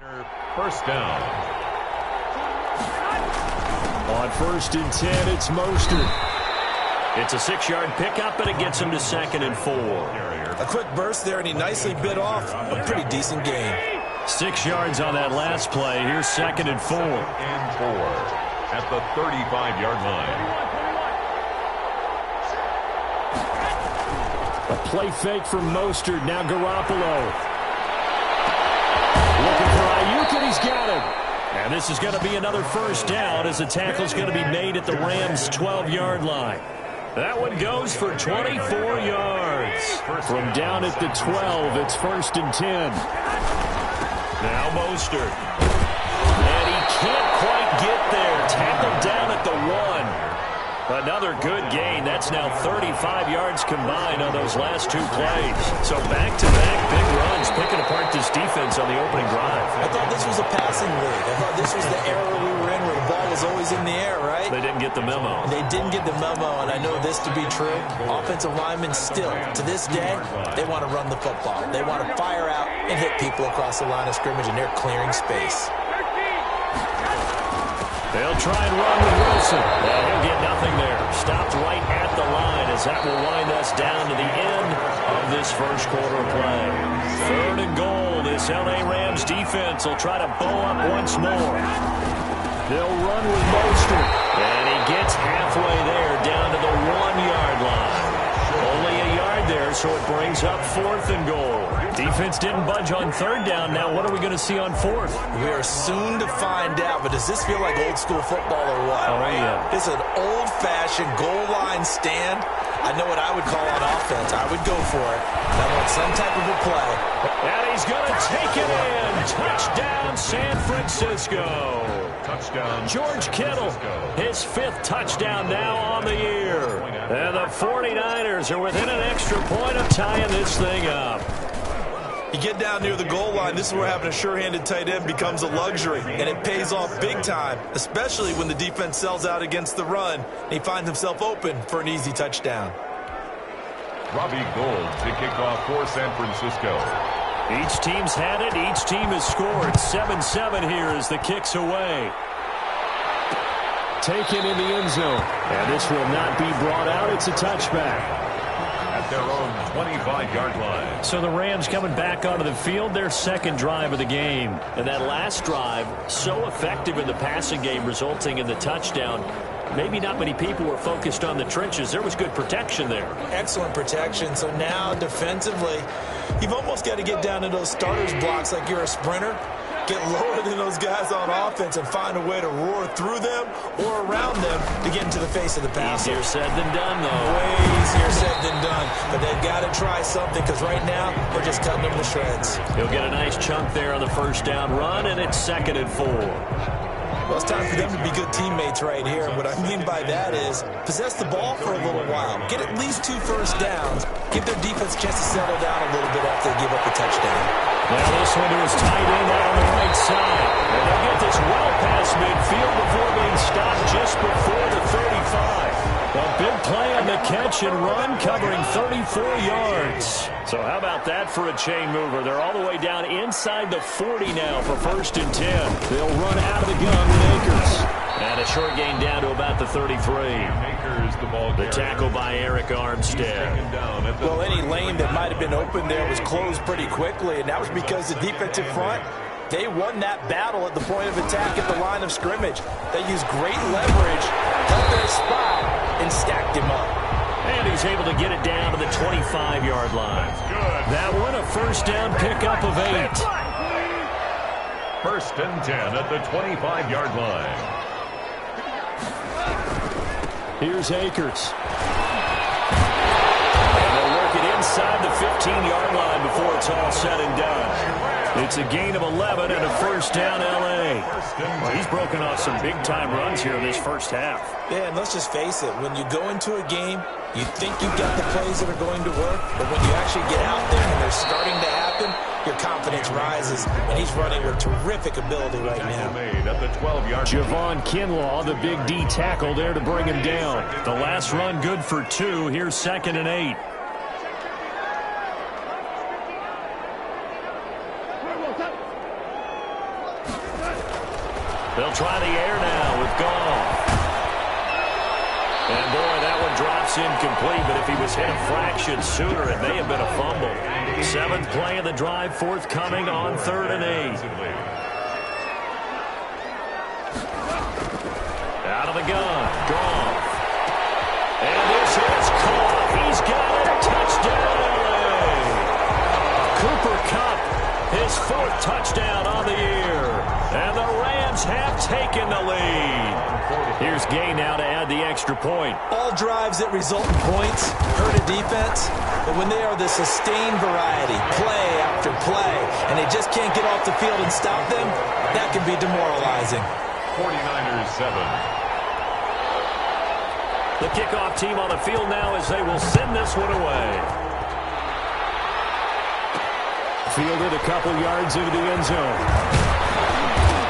First down. On 1st and 10, it's Mostert. It's a 6-yard pickup, and it gets him to 2nd and 4. A quick burst there, and he nicely bit off a pretty decent gain. 6 yards on that last play. Here's 2nd and 4. And 4 at the 35-yard line. A play fake from Mostert. Now Garoppolo. Looking for Ayuk, and he's got him. And this is going to be another first down as the tackle's going to be made at the Rams' 12-yard line. That one goes for 24 yards. From down at the 12, it's 1st and 10. Now Mostert. And he can't quite get there. Tackled down at the 1. Another good gain. That's now 35 yards combined on those last 2 plays. So back-to-back big runs, picking apart this defense on the opening drive. I thought this was a passing league. I thought this was the era we were in where the ball was always in the air, right? They didn't get the memo. They didn't get the memo, and I know this to be true. Offensive linemen still, to this day, they want to run the football. They want to fire out and hit people across the line of scrimmage, and they're clearing space. They'll try and run with Wilson. And he'll get nothing there. Stopped right at the line as that will wind us down to the end of this first quarter play. 3rd and goal. This LA Rams defense will try to bow up once more. They'll run with Mostert. And he gets halfway there down to the 1-yard line. Only a yard there, so it brings up 4th and goal. Defense didn't budge on 3rd down. Now what are we going to see on 4th? We are soon to find out, but does this feel like old school football or what? Oh, yeah. This is an old-fashioned goal line stand. I know what I would call on offense. I would go for it. I want some type of a play. And he's going to take it in. Touchdown, San Francisco. Touchdown. George Kittle, his 5th touchdown now on the year. And the 49ers are within an extra point of tying this thing up. You get down near the goal line, this is where having a sure-handed tight end becomes a luxury, and it pays off big time, especially when the defense sells out against the run, and he finds himself open for an easy touchdown. Robbie Gould to kick off for San Francisco. Each team's had it. Each team has scored. 7-7 here as the kick's away. Taken in the end zone. And this will not be brought out. It's a touchback. At their own 25-yard line. So the Rams coming back onto the field, their 2nd drive of the game. And that last drive, so effective in the passing game, resulting in the touchdown. Maybe not many people were focused on the trenches. There was good protection there. Excellent protection. So now defensively, you've almost got to get down to those starters blocks like you're a sprinter. Get lower than those guys on offense and find a way to roar through them or around them to get into the face of the passer. Easier said than done, though. Way easier said than done. But they've got to try something because right now they're just cutting them to shreds. He'll get a nice chunk there on the first down run, and it's 2nd and 4. Well, it's time for them to be good teammates right here. What I mean by that is possess the ball for a little while. Get at least 2 first downs. Give their defense a chance to settle down a little bit after they give up a touchdown. Now this one to his tight end out on the right side. And they'll get this well past midfield before being stopped just before the 35. A big play on the catch and run covering 34 yards. So how about that for a chain mover? They're all the way down inside the 40 now for 1st and 10. They'll run out of the gun with Akers. And a short gain down to about the 33. Akers, the ball carrier. The tackle by Eric Armstead. Well, any lane that might have been open there was closed pretty quickly, and that was because the defensive front, they won that battle at the point of attack at the line of scrimmage. They used great leverage, held their spot, and stacked him up. And he's able to get it down to the 25-yard line. That one a first down pickup of 8. 1st and 10 at the 25-yard line. Here's Akers. And they'll work it inside the 15-yard line before it's all said and done. It's a gain of 11 and a first down L.A. Well, he's broken off some big-time runs here in this first half. Yeah, and let's just face it. When you go into a game, you think you've got the plays that are going to work, but when you actually get out there and they're starting to happen, your confidence rises, and he's running with terrific ability right now. At the 12-yard Javon Kinlaw, the big D tackle there to bring him down. The last run good for 2. Here's 2nd and 8. They'll try the air now with Goff. And, boy, that one drops incomplete, but if he was hit a fraction sooner, it may have been a fumble. 7th play of the drive, forthcoming on 3rd and 8. Out of the gun, Goff. And this is Goff. He's got it. Touchdown, LA. Cooper Kupp, his 4th touchdown on the year. And the Rams have taken the lead. Here's Gay now to add the extra point. All drives that result in points hurt a defense, but when they are the sustained variety, play after play, and they just can't get off the field and stop them, that can be demoralizing. 49ers 7. The kickoff team on the field now as they will send this one away. Fielded a couple yards into the end zone.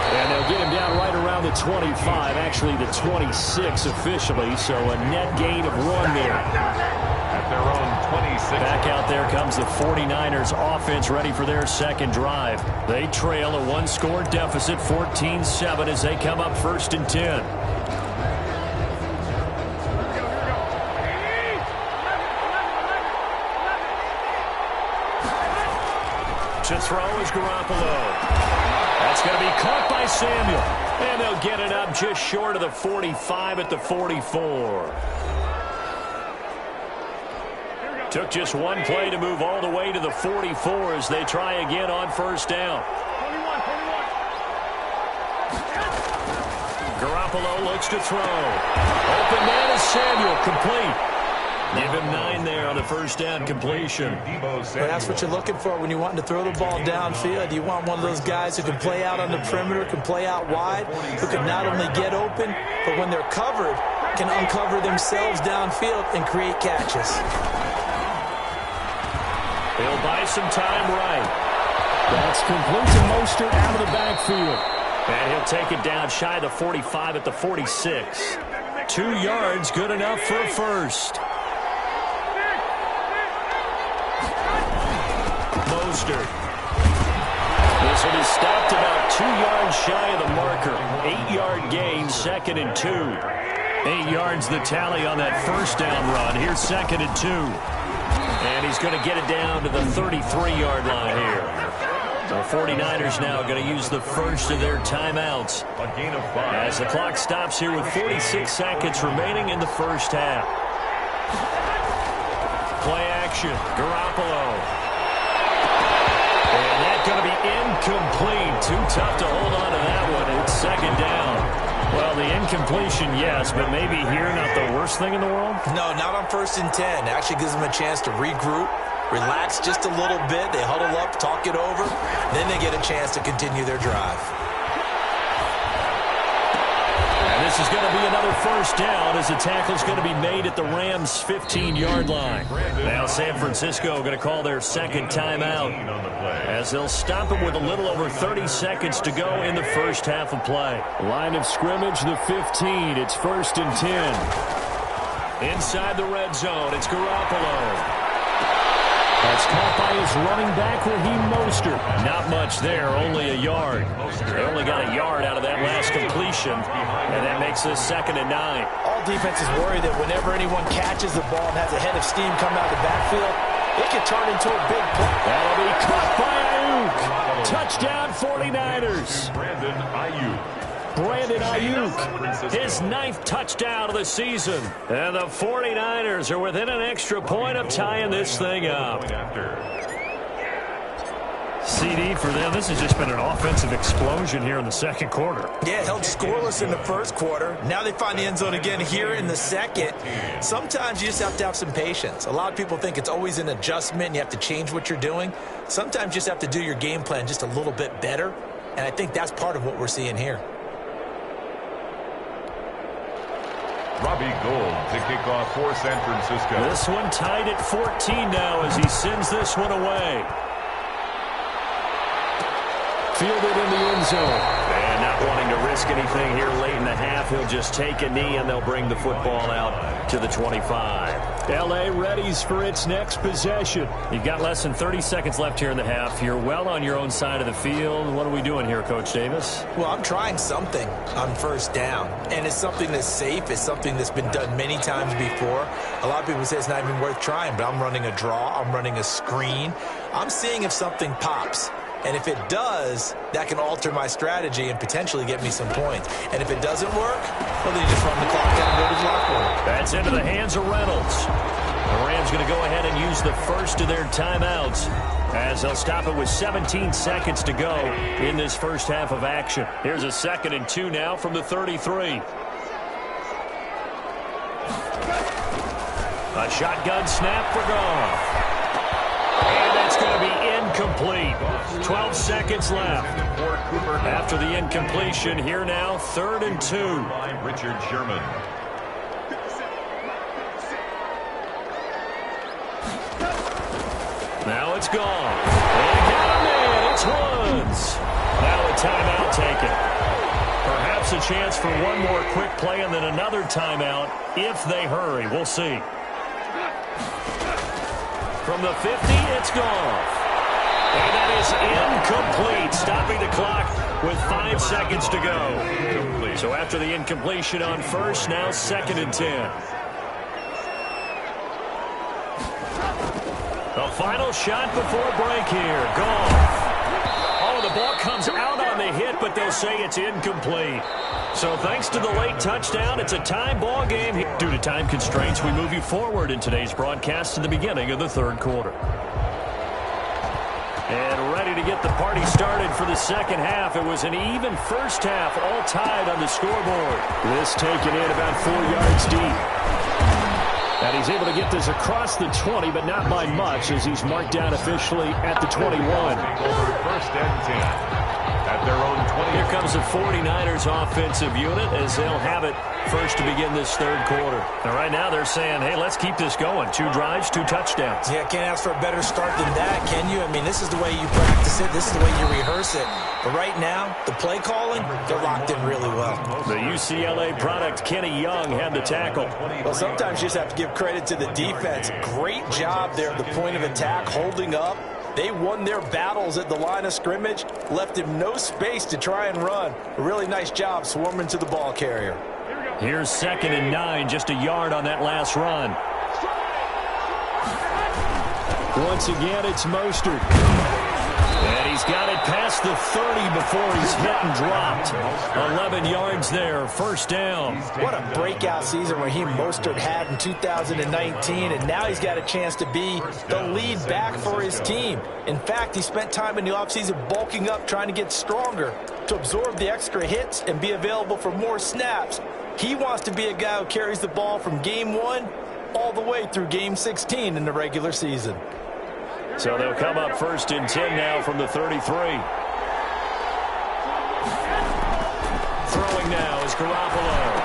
And they'll get him down right around the 25, actually the 26 officially, so a net gain of 1 there. At their own 26. Back out there comes the 49ers offense ready for their second drive. They trail a 1-score deficit, 14-7 as they come up 1st and 10. To throw is Garoppolo. That's going to be caught by Samuel. And they'll get it up just short of the 45 at the 44. Took just one play to move all the way to the 44 as they try again on 1st down. Garoppolo looks to throw. Open man is Samuel, complete. Give him 9 there on the 1st down completion. Well, that's what you're looking for when you want to throw the ball downfield. You want one of those guys who can play out on the perimeter, can play out wide, who can not only get open, but when they're covered, can uncover themselves downfield and create catches. He'll buy some time right. That's complete to Mostert out of the backfield. And he'll take it down shy of the 45 at the 46. 2 yards, good enough for a first. Mostert. This one is stopped about 2 yards shy of the marker. 8-yard gain, 2nd and 2. 8 yards the tally on that 1st down run. Here's 2nd and 2. And he's going to get it down to the 33-yard line here. The 49ers now going to use the first of their timeouts. A gain of 5. As the clock stops here with 46 seconds remaining in the 1st half. Play action, Garoppolo. And that's going to be incomplete. Too tough to hold on to that one. It's 2nd down. Well, the incompletion, yes, but maybe here not the worst thing in the world? No, not on 1st and 10. It actually gives them a chance to regroup, relax just a little bit. They huddle up, talk it over. Then they get a chance to continue their drive. And this is going to be another 1st down as the tackle's going to be made at the Rams' 15-yard line. Now San Francisco going to call their 2nd timeout as they'll stop him with a little over 30 seconds to go in the 1st half of play. Line of scrimmage, the 15. It's 1st and 10. Inside the red zone, it's Garoppolo. That's caught by his running back, Raheem Mostert. Not much there, only a yard. They only got a yard out of that last completion, and that makes this 2nd and 9. All defenses worry that whenever anyone catches the ball and has a head of steam coming out of the backfield, it can turn into a big play. That'll be caught by Ayuk. Touchdown 49ers. Brandon Ayuk, his 9th touchdown of the season. And the 49ers are within an extra point of tying this thing up. CD for them, this has just been an offensive explosion here in the 2nd quarter. Yeah, held scoreless in the 1st quarter. Now they find the end zone again here in the 2nd. Sometimes you just have to have some patience. A lot of people think it's always an adjustment and you have to change what you're doing. Sometimes you just have to do your game plan just a little bit better. And I think that's part of what we're seeing here. Robbie Gould to kick off for San Francisco. This one tied at 14 now as he sends this one away. Fielded in the end zone. And now not wanting to risk anything here late in the half. He'll just take a knee, and they'll bring the football out to the 25. L.A. readies for its next possession. You've got less than 30 seconds left here in the half. You're well on your own side of the field. What are we doing here, Coach Davis? Well, I'm trying something on first down, and it's something that's safe. It's something that's been done many times before. A lot of people say it's not even worth trying, but I'm running a draw. I'm running a screen. I'm seeing if something pops. And if it does, that can alter my strategy and potentially get me some points. And if it doesn't work, well, then you just run the clock down and go to the locker room. That's into the hands of Reynolds. The Rams going to go ahead and use the first of their timeouts as they'll stop it with 17 seconds to go in this first half of action. Here's a 2nd and 2 now from the 33. A shotgun snap for Goff. And that's going to be incomplete. 12 seconds left. After the incompletion, here now, 3rd and 2. Richard Sherman. Now it's gone. They got him in. It's Woods. Now a timeout taken. Perhaps a chance for one more quick play and then another timeout if they hurry. We'll see. From the 50, it's Goff. And that is incomplete, stopping the clock with 5 seconds to go. So after the incompletion on first, now 2nd and 10. The final shot before break here. Goff. Oh, the ball comes out on the hit, but they'll say it's incomplete. So thanks to the late touchdown, it's a tie ball game. Due to time constraints, we move you forward in today's broadcast to the beginning of the 3rd quarter. And ready to get the party started for the 2nd half. It was an even first half, all tied on the scoreboard. This taken in about 4 yards deep. And he's able to get this across the 20, but not by much, as he's marked down officially at the 21. First and 10. At their own 20. Here comes the 49ers offensive unit as they'll have it first to begin this 3rd quarter. And right now they're saying, hey, let's keep this going. 2 drives, 2 touchdowns. Yeah, can't ask for a better start than that, can you? I mean, this is the way you practice it. This is the way you rehearse it. But right now, the play calling, they're locked in really well. The UCLA product, Kenny Young, had the tackle. Well, sometimes you just have to give credit to the defense. Great job there at the point of attack, holding up. They won their battles at the line of scrimmage, left him no space to try and run. A really nice job swarming to the ball carrier. Here's 2nd and 9, just a yard on that last run. Once again, it's Mostert. And he's got it past the 30 before he's hit and dropped. 11 yards there, 1st down. What a breakout season Raheem Mostert had in 2019, and now he's got a chance to be the lead back for his team. In fact, he spent time in the offseason bulking up, trying to get stronger to absorb the extra hits and be available for more snaps. He wants to be a guy who carries the ball from game 1 all the way through game 16 in the regular season. So they'll come up 1st and 10 now from the 33. Throwing now is Garoppolo.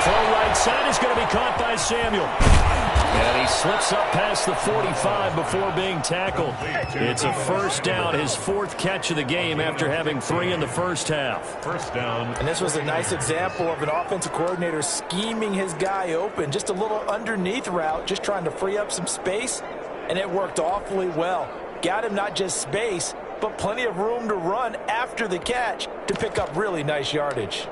Throw right side is going to be caught by Samuel. And he slips up past the 45 before being tackled. It's a 1st down, his 4th catch of the game after having 3 in the first half. 1st down. And this was a nice example of an offensive coordinator scheming his guy open. Just a little underneath route, just trying to free up some space. And it worked awfully well. Got him not just space, but plenty of room to run after the catch to pick up really nice yardage.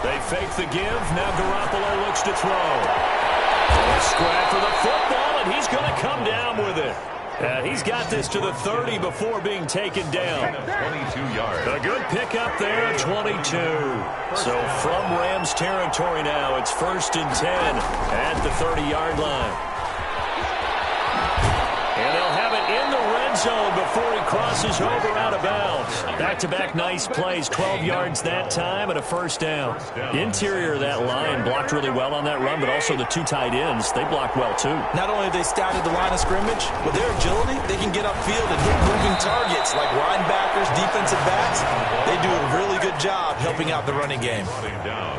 They fake the give. Now Garoppolo looks to throw. A scrap for the football, and he's going to come down with it. And he's got this to the 30 before being taken down. 22 yards. A good pickup there, 22. So from Rams territory now, it's 1st and 10 at the 30-yard line. And they'll have it in the red zone before he crosses over out of bounds. Back-to-back nice plays, 12 yards that time and a 1st down. The interior of that line blocked really well on that run, but also the 2 tight ends, they blocked well too. Not only have they scouted the line of scrimmage, with their agility, they can get upfield and hit moving targets like linebackers, defensive backs, they do a really good job helping out the running game.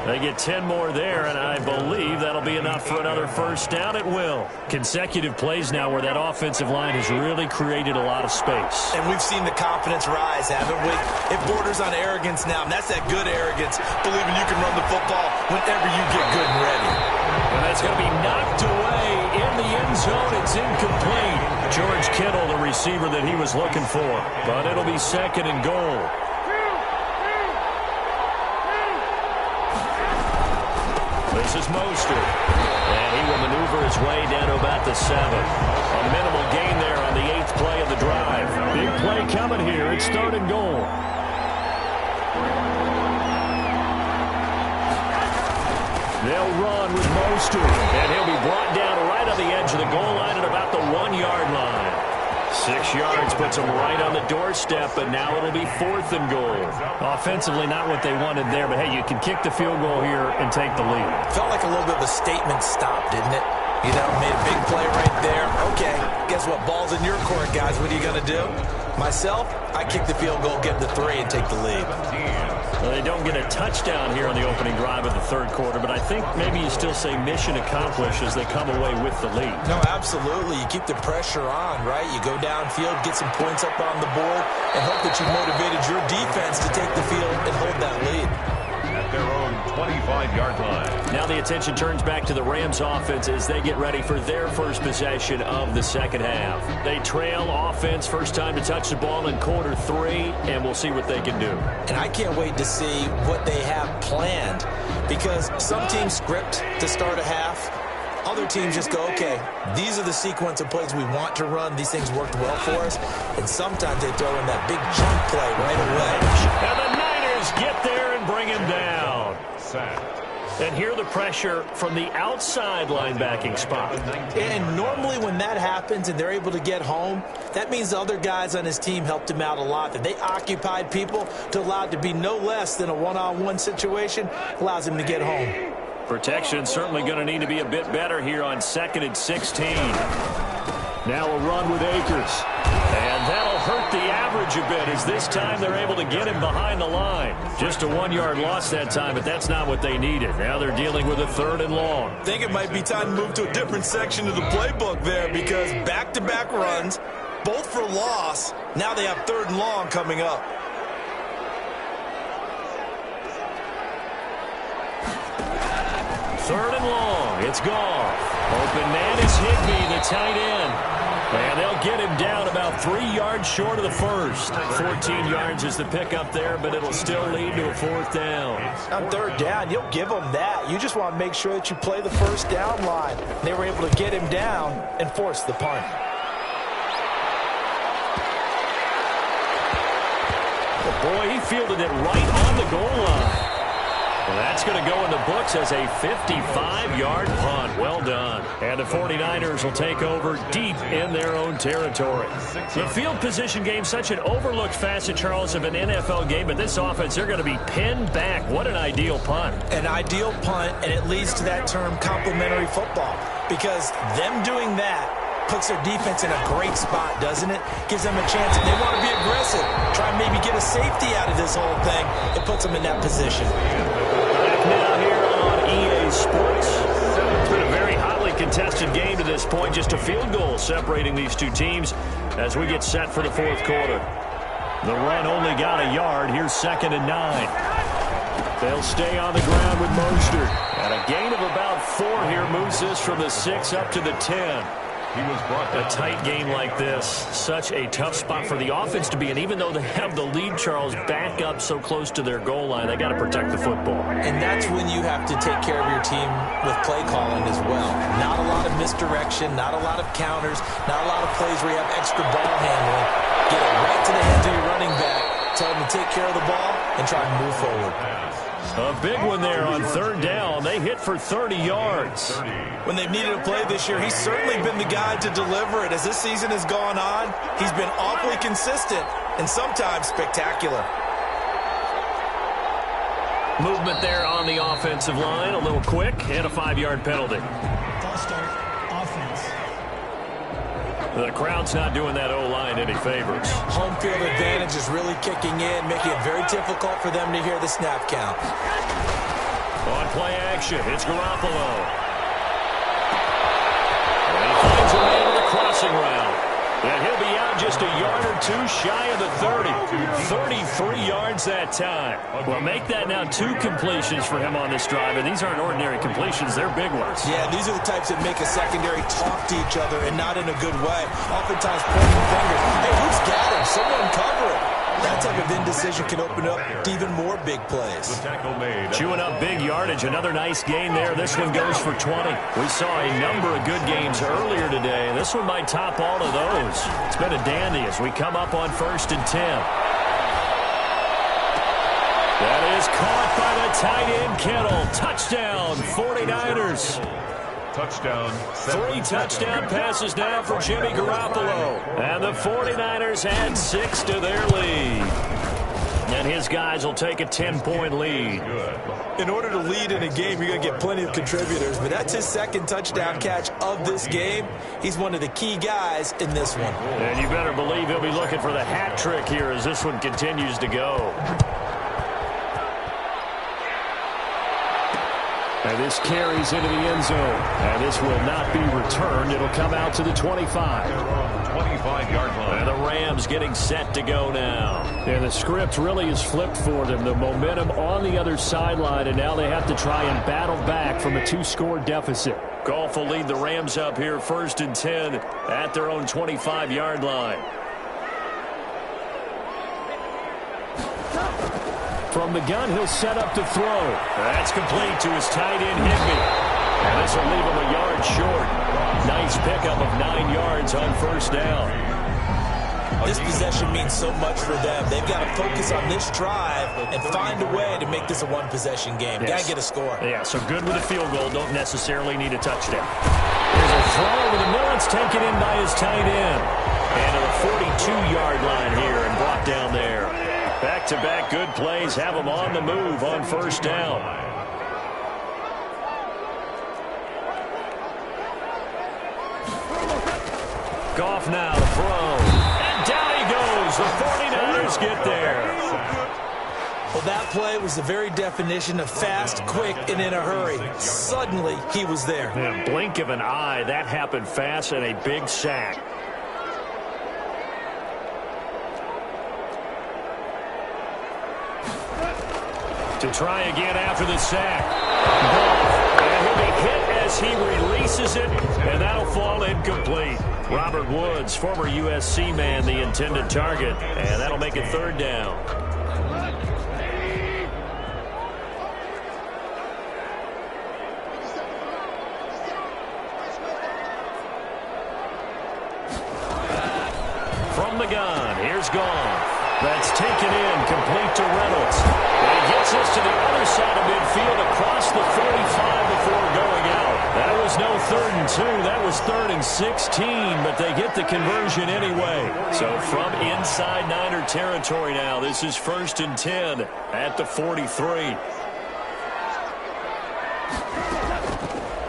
They get 10 more there, and I believe that'll be enough for another first down. It will. Consecutive plays now where that offensive line has really created a lot of space. And we've seen the confidence rise, haven't we? It borders on arrogance now, and that's that good arrogance, believing you can run the football whenever you get good and ready. And that's going to be knocked away in the end zone. It's incomplete. George Kittle, the receiver that he was looking for. But it'll be second and goal. This is Mostert. And he will maneuver his way down to about the 7. A minimal gain there on the 8th play of the drive. Big play coming here. It's third and goal. They'll run with Mostert, and he'll be brought down right on the edge of the goal line at about the 1-yard line. 6 yards puts them right on the doorstep, but now it'll be fourth and goal. Offensively, not what they wanted there, but hey, you can kick the field goal here and take the lead. Felt like a little bit of a statement stop, didn't it? You know, made a big play right there. Okay, guess what? Ball's in your court, guys. What are you going to do? Myself, I kick the field goal, get the 3, and take the lead. Well, they don't get a touchdown here on the opening drive of the third quarter, but I think maybe you still say mission accomplished as they come away with the lead. No, absolutely. You keep the pressure on, right? You go downfield, get some points up on the board, and hope that you motivated your defense to take the field and hold that lead. At their own 25-yard line. Now the attention turns back to the Rams offense as they get ready for their first possession of the second half. They trail offense, first time to touch the ball in quarter 3, and we'll see what they can do. And I can't wait to see what they have planned, because some teams script to start a half. Other teams just go, okay, these are the sequence of plays we want to run. These things worked well for us. And sometimes they throw in that big jump play right away. And the Niners get there and bring him down. And here the pressure from the outside linebacking spot. And normally when that happens and they're able to get home, that means the other guys on his team helped him out a lot. That they occupied people to allow it to be no less than a one-on-one situation, allows him to get home. Protection certainly going to need to be a bit better here on 2nd and 16. Now a run with Akers. And that'll hurt the average a bit as this time they're able to get him behind the line. Just a 1-yard loss that time, but that's not what they needed. Now they're dealing with a 3rd and long. I think it might be time to move to a different section of the playbook there, because back-to-back runs, both for loss. Now they have 3rd and long coming up. Third and long. It's Goff. Open man is Higbee, the tight end. And they'll get him down about 3 yards short of the first. 14 yards is the pickup there, but it'll still lead to a 4th down. On 3rd down, you'll give them that. You just want to make sure that you play the first down line. They were able to get him down and force the punt. Oh boy, he fielded it right on the goal line. Well, that's going to go in the books as a 55-yard punt. Well done. And the 49ers will take over deep in their own territory. The field position game, such an overlooked facet, Charles, of an NFL game, but this offense, they're going to be pinned back. What an ideal punt. An ideal punt, and it leads to that term complementary football, because them doing that puts their defense in a great spot, doesn't it? Gives them a chance. If they want to be aggressive, try and maybe get a safety out of this whole thing, it puts them in that position. Back now here on EA Sports. It's been a very hotly contested game to this point. Just a field goal separating these two teams as we get set for the 4th quarter. The run only got a yard. Here's 2nd and 9. They'll stay on the ground with Mostert. And a gain of about 4 here moves this from the 6 up to the 10. A tight game like this, such a tough spot for the offense to be in. Even though they have the lead, Charles, back up so close to their goal line, they got to protect the football. And that's when you have to take care of your team with play calling as well. Not a lot of misdirection, not a lot of counters, not a lot of plays where you have extra ball handling. Get it right to the hands of your running back, tell them to take care of the ball, and try to move forward. A big one there on 3rd down. They hit for 30 yards. When they've needed a play this year, he's certainly been the guy to deliver it. As this season has gone on, he's been awfully consistent and sometimes spectacular. Movement there on the offensive line, a little quick, and a 5-yard penalty. False start, offense. The crowd's not doing that O-line any favors. Home field advantage is really kicking in, making it very difficult for them to hear the snap count. On play action, it's Garoppolo. And he finds a man on the crossing route. And he'll be out just a yard or two shy of the 30. 33 yards that time. Well, make that now 2 completions for him on this drive, and these aren't ordinary completions. They're big ones. Yeah, these are the types that make a secondary talk to each other, and not in a good way. Oftentimes pointing fingers. Hey, who's got him? Someone cover him. That type of indecision can open up to even more big plays. Chewing up big yardage. Another nice gain there. This one goes for 20. We saw a number of good games earlier today. This one might top all of those. It's been a dandy as we come up on 1st and 10. That is caught by the tight end, Kittle. Touchdown, 49ers. Touchdown. 3 touchdown passes now for Jimmy Garoppolo. And the 49ers add 6 to their lead. And his guys will take a 10-point lead. In order to lead in a game, you're going to get plenty of contributors, but that's his 2nd touchdown catch of this game. He's one of the key guys in this one. And you better believe he'll be looking for the hat trick here as this one continues to go. And this carries into the end zone. And this will not be returned. It'll come out to the 25. 25-yard line. And the Rams getting set to go now. And the script really is flipped for them. The momentum on the other sideline, and now they have to try and battle back from a 2-score deficit. Goff will lead the Rams up here 1st and 10 at their own 25-yard line. From the gun, he'll set up to throw. That's complete to his tight end, Higbee. And this will leave him a yard short. Nice pickup of 9 yards on 1st down. This possession means so much for them. They've got to focus on this drive and find a way to make this a one-possession game. Yes. Got to get a score. Yeah, so good with a field goal. Don't necessarily need a touchdown. There's a throw over the middle. It's taken in by his tight end. And to the 42-yard line here and brought down there. Back-to-back good plays have them on the move on 1st down. Goff now to throw. And down he goes. The 49ers get there. Well, that play was the very definition of fast, quick, and in a hurry. Suddenly, he was there. In a blink of an eye, that happened fast and a big sack. To try again after the sack. And he'll be hit as he releases it, and that'll fall incomplete. Robert Woods, former USC man, the intended target, and that'll make it 3rd down. From the gun, here's Goff. That's taken in, complete to Reynolds. And he gets us to the other side of midfield across the 45 before going out. That was no 3rd and 2. That was 3rd and 16, but they get the conversion anyway. So from inside Niner territory now, this is 1st and 10 at the 43.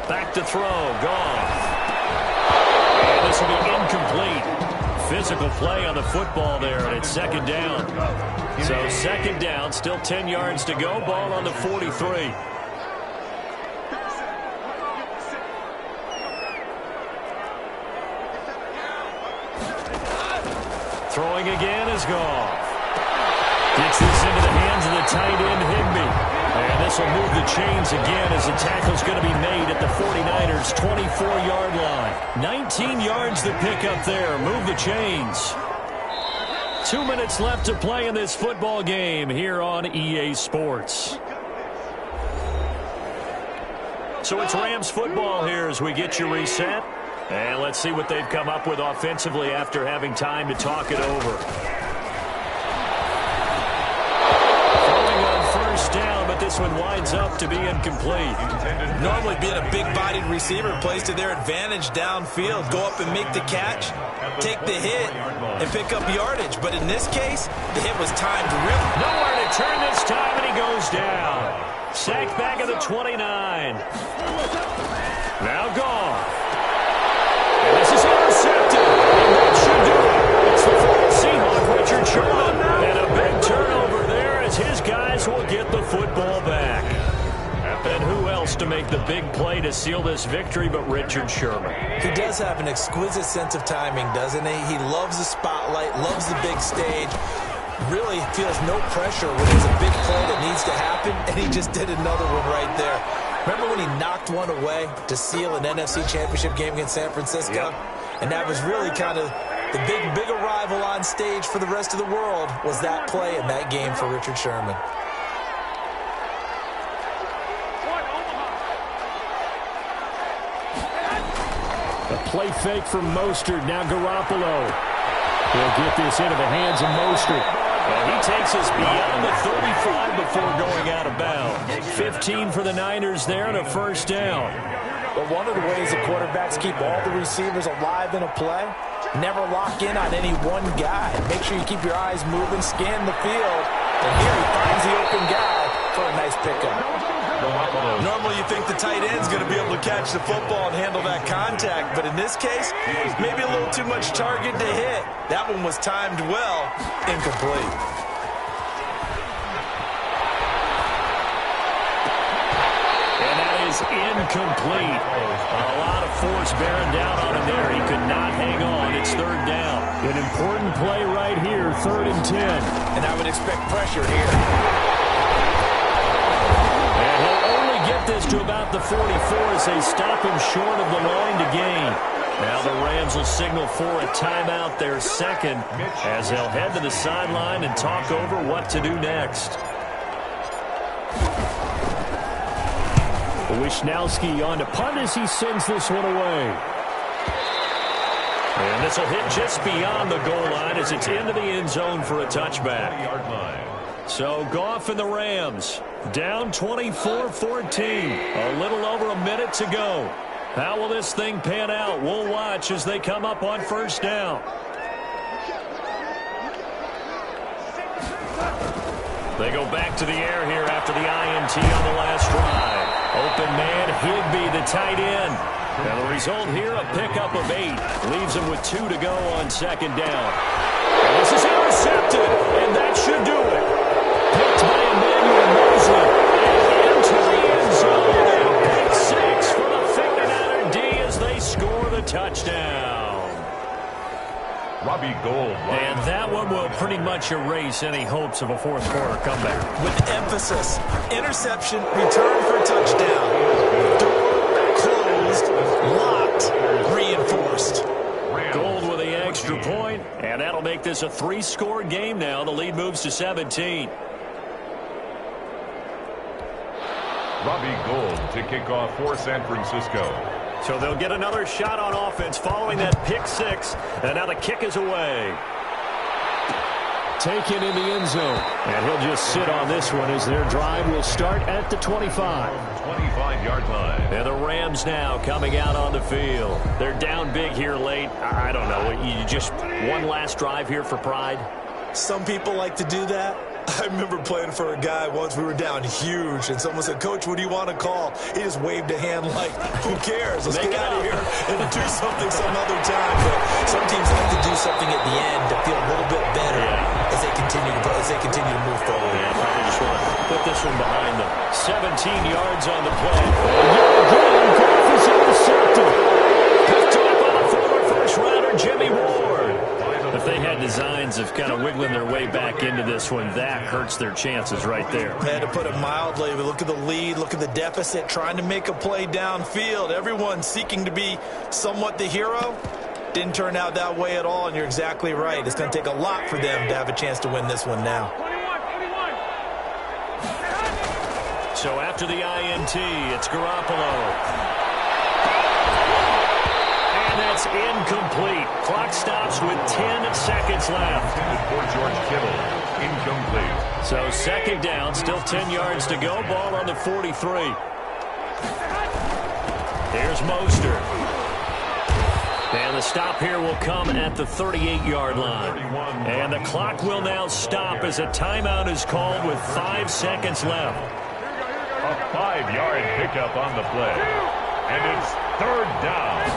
Back to throw, Goff. And this will be incomplete. Physical play on the football there, and it's 2nd down. So 2nd down, still 10 yards to go. Ball on the 43. Throwing again is Goff. Gets this into the hands of the tight end, Higbee. And this will move the chains again as the tackle's going to be made at the 49ers' 24-yard line. 19 yards to pick up there. Move the chains. 2 minutes left to play in this football game here on EA Sports. So it's Rams football here as we get you reset. And let's see what they've come up with offensively after having time to talk it over. Throwing on 1st down, but this one winds up to be incomplete. Normally being a big-bodied receiver plays to their advantage downfield. Go up and make the catch, take the hit, and pick up yardage. But in this case, the hit was timed really. Nowhere to turn this time, and he goes down. Sacked back at the 29. Now Goff. And this is intercepted. the big play to seal this victory, but Richard Sherman. He does have an exquisite sense of timing, doesn't he? He loves the spotlight, loves the big stage, really feels no pressure when there's a big play that needs to happen, and he just did another one right there. Remember when he knocked one away to seal an NFC Championship game against San Francisco? Yep. And that was really kind of the big arrival on stage for the rest of the world, was that play in that game for Richard Sherman. A play fake from Mostert. Now Garoppolo. He'll get this into the hands of Mostert. Well, he takes us beyond the 35 before going out of bounds. 15 for the Niners there and a first down. But one of the ways that quarterbacks keep all the receivers alive in a play, never lock in on any one guy. Make sure you keep your eyes moving, scan the field, and here he finds the open guy for a nice pickup. Normally you think the tight end's going to be able to catch the football and handle that contact, but in this case, maybe a little too much target to hit. That one was timed well, incomplete. And that is incomplete. A lot of force bearing down on him there. He could not hang on. It's third down. An important play right here, 3rd and 10. And I would expect pressure here. Get this to about the 44 as they stop him short of the line to gain. Now the Rams will signal for a timeout, their second, as they'll head to the sideline and talk over what to do next. Wishnowski on to punt as he sends this one away. And this will hit just beyond the goal line as it's into the end zone for a touchback. So Goff and the Rams down 24-14. A little over a minute to go. How will this thing pan out? We'll watch as they come up on first down. They go back to the air here after the INT on the last drive. Open man, Higbee, the tight end. And the result here, a pickup of 8. Leaves him with 2 to go on second down. And this is intercepted, and that should do it. Picked by Emmanuel Mosley. And into the end zone. And pick 6 for the 59er D as they score the touchdown. Robbie Gould. And that one will pretty much erase any hopes of a fourth quarter comeback. With emphasis, interception, return for touchdown. Door closed, locked, reinforced. Gould with the extra point, and that'll make this a 3-score game now. The lead moves to 17. Robbie Gould to kick off for San Francisco. So they'll get another shot on offense following that pick 6, and now the kick is away. Taken in the end zone. And he'll just sit on this one as their drive will start at the 25. 25-yard line. And the Rams now coming out on the field. They're down big here late. I don't know. You just one last drive here for pride? Some people like to do that. I remember playing for a guy once. We were down huge, and someone said, "Coach, what do you want to call?" He just waved a hand like, "Who cares? Let's get out of here and do something some other time." But some teams like to do something at the end to feel a little bit better as they continue to move forward. Yeah, probably just want to put this one behind them. 17 yards on the play. Goff is intercepted. Picked up on a former first-rounder, Jimmy Ward. If they had designs of kind of wiggling their way back into this one, that hurts their chances right there. To put it mildly, we look at the lead, look at the deficit, trying to make a play downfield. Everyone seeking to be somewhat the hero. Didn't turn out that way at all, and you're exactly right. It's going to take a lot for them to have a chance to win this one now. So after the INT, it's Garoppolo. And that's incomplete. Clock stops with 10 seconds left. For George Kittle, incomplete. So second down, still 10 yards to go. Ball on the 43. Here's Mostert. And the stop here will come at the 38-yard line. And the clock will now stop as a timeout is called with 5 seconds left. A 5-yard pickup on the play. And it's third down.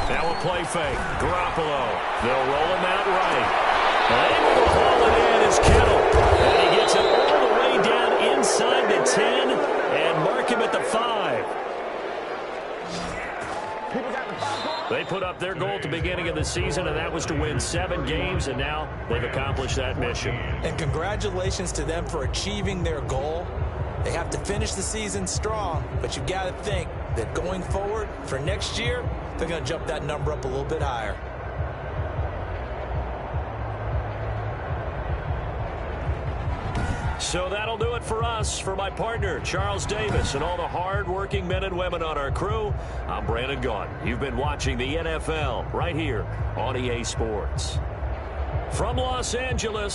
Now a play fake. Garoppolo. They'll roll him out right. Able to haul it in is Kittle. And he gets it all the way down inside the 10 and mark him at the 5. put up their goal at the beginning of the season, and that was to win 7 games, and now they've accomplished that mission. And congratulations to them for achieving their goal. They have to finish the season strong, but you've got to think that going forward for next year, they're going to jump that number up a little bit higher. So that'll do it for us. For my partner, Charles Davis, and all the hard-working men and women on our crew, I'm Brandon Gaudin. You've been watching the NFL right here on EA Sports. From Los Angeles,